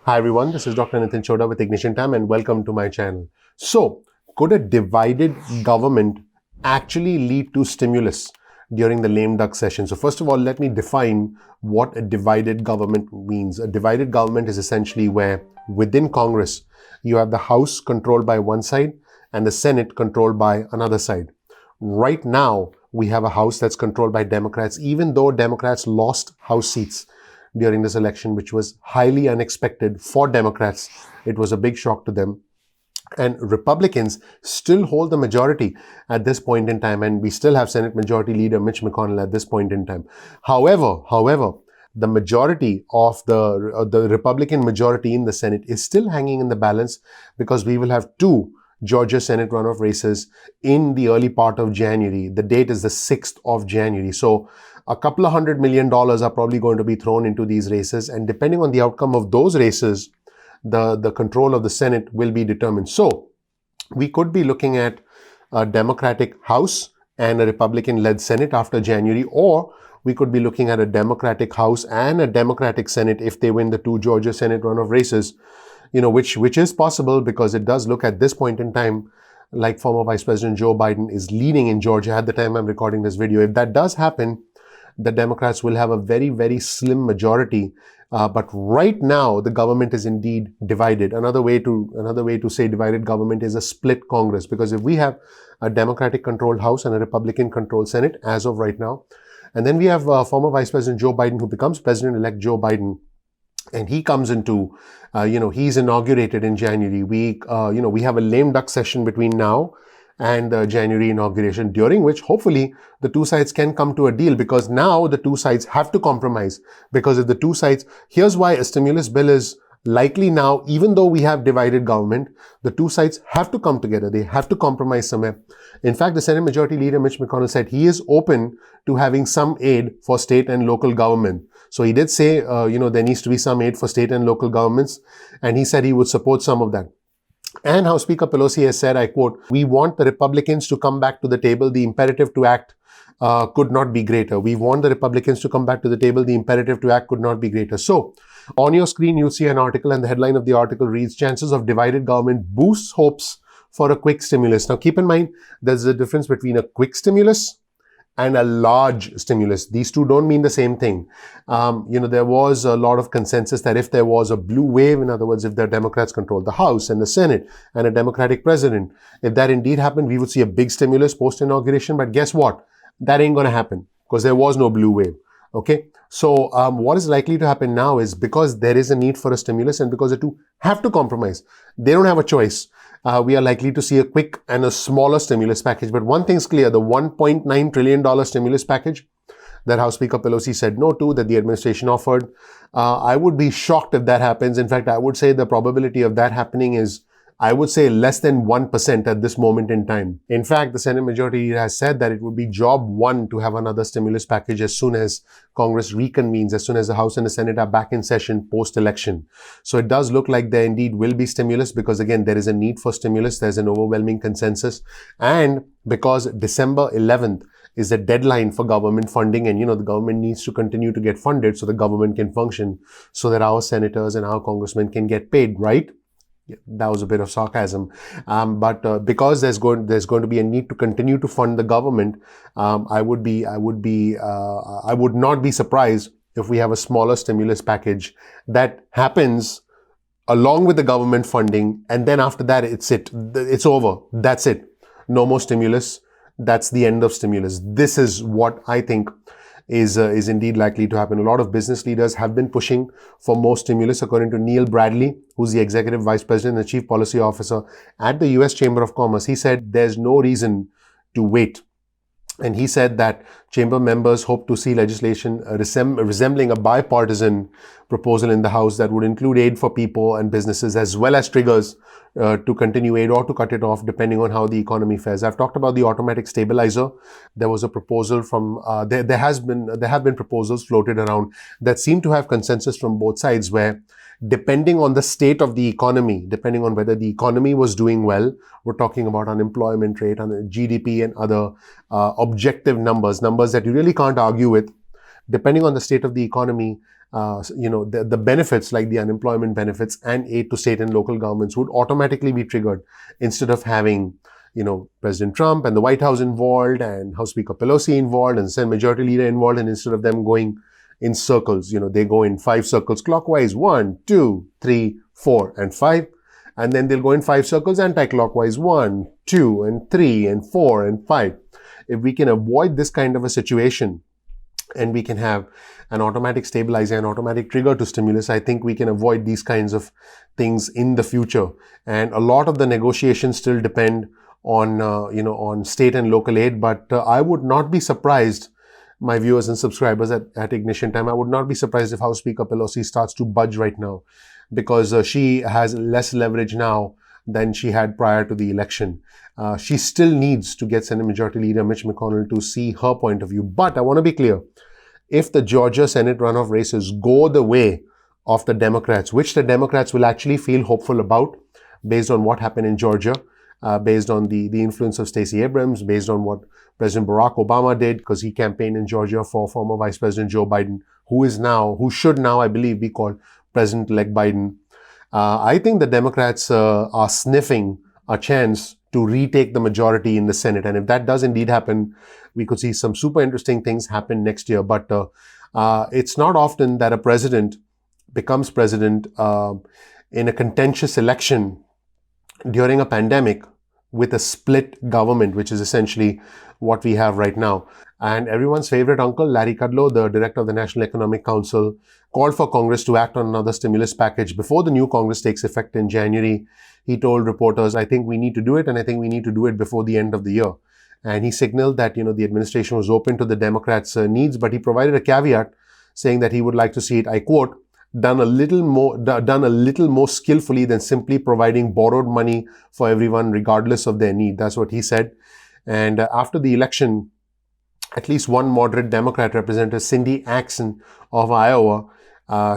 Hi everyone, this is Dr. Chhoda with Ignition Time and welcome to my channel. So, could a divided government actually lead to stimulus during the lame duck session? So first of all, let me define what a divided government means. A divided government is essentially where within Congress, you have the House controlled by one side and the Senate controlled by another side. Right now, we have a House that's controlled by Democrats, even though Democrats lost House seats during this election, which was highly unexpected for Democrats. It was a big shock to them. And Republicans still hold the majority at this point in time, and we still have Senate Majority Leader Mitch McConnell at this point in time. However, the majority of the Republican majority in the Senate is still hanging in the balance because we will have two Georgia Senate runoff races in the early part of January. The date is the 6th of January. So a couple of $100 million are probably going to be thrown into these races. And depending on the outcome of those races, the control of the Senate will be determined. So we could be looking at a Democratic House and a Republican-led Senate after January, or we could be looking at a Democratic House and a Democratic Senate if they win the two Georgia Senate runoff races, which is possible because it does look at this point in time like former Vice President Joe Biden is leading in Georgia at the time I'm recording this video. If that does happen, the Democrats will have a very, very slim majority. But right now, the government is indeed divided. Another way to say divided government is a split Congress. Because if we have a Democratic-controlled House and a Republican-controlled Senate as of right now, and then we have former Vice President Joe Biden, who becomes President-elect Joe Biden, and he comes into, he's inaugurated in January. We have a lame duck session between now and the January inauguration, during which hopefully the two sides can come to a deal, because now the two sides have to compromise. Because if the two sides, here's why a stimulus bill is likely now, even though we have divided government, the two sides have to come together. They have to compromise somewhere. In fact, the Senate Majority Leader Mitch McConnell said he is open to having some aid for state and local government. So he did say, there needs to be some aid for state and local governments, and he said he would support some of that. And House Speaker Pelosi has said, I quote, "We want the Republicans to come back to the table. The imperative to act could not be greater." We want the Republicans to come back to the table. The imperative to act could not be greater. So on your screen, you'll see an article, and the headline of the article reads, "Chances of divided government boosts hopes for a quick stimulus." Now, keep in mind, there's a difference between a quick stimulus and a large stimulus. These two don't mean the same thing. There was a lot of consensus that if there was a blue wave, in other words, if the Democrats controlled the House and the Senate and a Democratic president, if that indeed happened, we would see a big stimulus post-inauguration. But guess what? That ain't going to happen because there was no blue wave. Okay. So what is likely to happen now is, because there is a need for a stimulus and because the two have to compromise, they don't have a choice. We are likely to see a quick and a smaller stimulus package. But one thing's clear, the $1.9 trillion stimulus package that House Speaker Pelosi said no to, that the administration offered, I would be shocked if that happens. In fact, I would say the probability of that happening is, I would say, less than 1% at this moment in time. In fact, the Senate Majority has said that it would be job one to have another stimulus package as soon as Congress reconvenes, as soon as the House and the Senate are back in session post-election. So it does look like there indeed will be stimulus, because again, there is a need for stimulus. There's an overwhelming consensus. And because December 11th is the deadline for government funding, and the government needs to continue to get funded so the government can function, so that our senators and our congressmen can get paid, right? That was a bit of sarcasm, but because there's going to be a need to continue to fund the government, I would not be surprised if we have a smaller stimulus package that happens along with the government funding, and then after that it's over. That's it. No more stimulus. That's the end of stimulus. This is what I think is indeed likely to happen. A lot of business leaders have been pushing for more stimulus. According to Neil Bradley, who's the Executive Vice President and Chief Policy Officer at the US Chamber of Commerce, he said there's no reason to wait. And he said that chamber members hope to see legislation resembling a bipartisan proposal in the House that would include aid for people and businesses, as well as triggers to continue aid or to cut it off depending on how the economy fares. I've talked about the automatic stabilizer. There was a proposal from there have been proposals floated around that seem to have consensus from both sides, where depending on the state of the economy, depending on whether the economy was doing well, we're talking about unemployment rate and GDP and other objective numbers that you really can't argue with. Depending on the state of the economy, the benefits like the unemployment benefits and aid to state and local governments would automatically be triggered instead of having, President Trump and the White House involved and House Speaker Pelosi involved and Senate Majority Leader involved. And instead of them going in circles, they go in 5 circles clockwise, 1, 2, 3, 4, and 5. And then they'll go in 5 circles anti-clockwise, 1, 2, and 3, and 4, and 5. If we can avoid this kind of a situation and we can have an automatic stabilizer, an automatic trigger to stimulus, I think we can avoid these kinds of things in the future. And a lot of the negotiations still depend on state and local aid. But I would not be surprised, my viewers and subscribers at Ignition Time, I would not be surprised if House Speaker Pelosi starts to budge right now, because she has less leverage now than she had prior to the election. She still needs to get Senate Majority Leader Mitch McConnell to see her point of view. But I want to be clear, if the Georgia Senate runoff races go the way of the Democrats, which the Democrats will actually feel hopeful about based on what happened in Georgia, based on the influence of Stacey Abrams, based on what President Barack Obama did, because he campaigned in Georgia for former Vice President Joe Biden, who should now, I believe, be called President-elect Biden. I think the Democrats are sniffing a chance to retake the majority in the Senate. And if that does indeed happen, we could see some super interesting things happen next year. But it's not often that a president becomes president in a contentious election during a pandemic with a split government, which is essentially what we have right now. And everyone's favorite uncle, Larry Kudlow, the director of the National Economic Council, called for Congress to act on another stimulus package before the new Congress takes effect in January. He told reporters, I think we need to do it, and I think we need to do it before the end of the year. And he signaled that, the administration was open to the Democrats' needs, but he provided a caveat saying that he would like to see it, I quote, done a little more skillfully than simply providing borrowed money for everyone regardless of their need. That's what he said. And after the election, at least one moderate Democrat, Representative Cindy Axon of Iowa,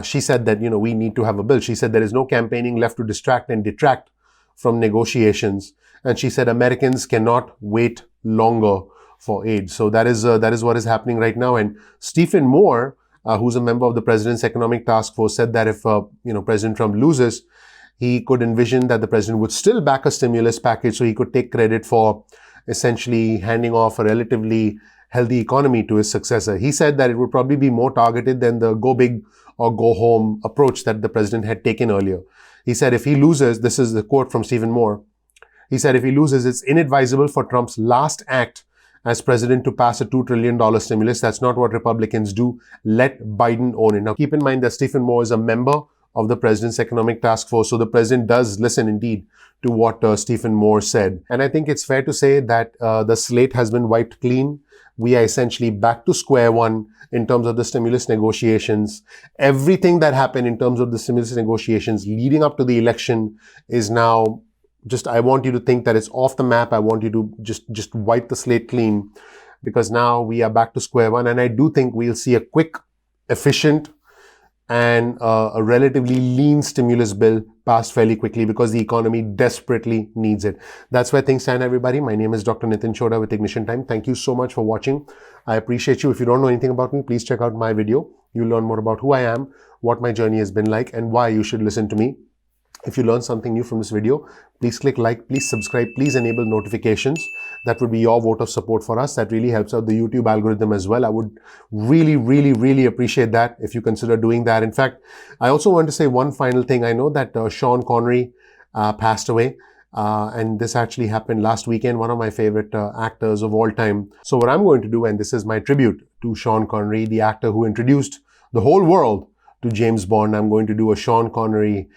she said that, we need to have a bill. She said there is no campaigning left to distract and detract from negotiations. And she said Americans cannot wait longer for aid. So that is what is happening right now. And Stephen Moore, who's a member of the President's Economic Task Force, said that if, President Trump loses, he could envision that the president would still back a stimulus package so he could take credit for essentially handing off a relatively healthy economy to his successor. He said that it would probably be more targeted than the go big or go home approach that the president had taken earlier. He said if he loses, this is the quote from Stephen Moore, he said if he loses, it's inadvisable for Trump's last act as president to pass a $2 trillion stimulus. That's not what Republicans do. Let Biden own it. Now, keep in mind that Stephen Moore is a member of the President's Economic Task Force. So the president does listen indeed to what Stephen Moore said. And I think it's fair to say that the slate has been wiped clean. We are essentially back to square one in terms of the stimulus negotiations. Everything that happened in terms of the stimulus negotiations leading up to the election is now I want you to think that it's off the map. I want you to just wipe the slate clean, because now we are back to square one. And I do think we'll see a quick, efficient, and a relatively lean stimulus bill passed fairly quickly, because the economy desperately needs it. That's where things stand, everybody. My name is Dr. Nitin Chhoda with Ignition Time. Thank you so much for watching. I appreciate you. If you don't know anything about me, please check out my video. You'll learn more about who I am, what my journey has been like, and why you should listen to me. If you learned something new from this video, please click like, please subscribe, please enable notifications. That would be your vote of support for us. That really helps out the YouTube algorithm as well. I would really, really, really appreciate that if you consider doing that. In fact, I also want to say one final thing. I know that Sean Connery passed away. And this actually happened last weekend, one of my favorite actors of all time. So what I'm going to do, and this is my tribute to Sean Connery, the actor who introduced the whole world to James Bond, I'm going to do a Sean Connery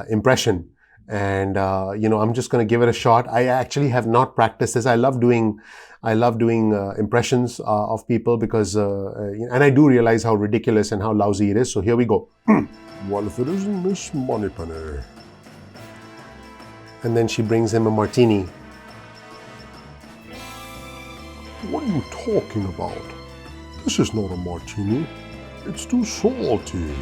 impression. And, I'm just going to give it a shot. I actually have not practiced this. I love doing impressions of people because, and I do realize how ridiculous and how lousy it is. So here we go. Well, if it isn't Miss Moneypenny. And then she brings him a martini. What are you talking about? This is not a martini. It's too salty.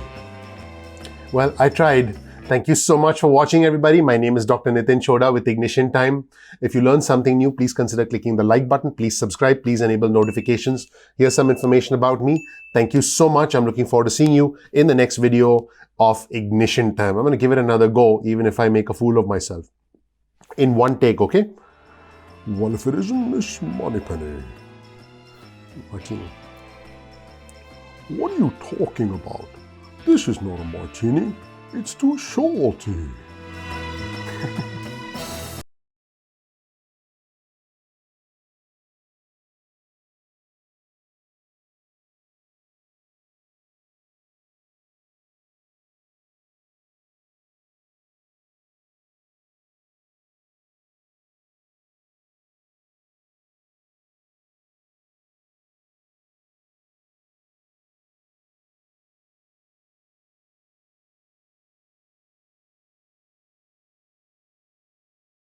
Well, I tried Thank you so much for watching, everybody. My name is Dr. Nitin Chhoda with Ignition Time. If you learned something new, please consider clicking the like button. Please subscribe. Please enable notifications. Here's some information about me. Thank you so much. I'm looking forward to seeing you in the next video of Ignition Time. I'm going to give it another go, even if I make a fool of myself. In one take, okay? Well, if it isn't Miss Moneypenny. Martini. What are you talking about? This is not a martini. It's too shorty.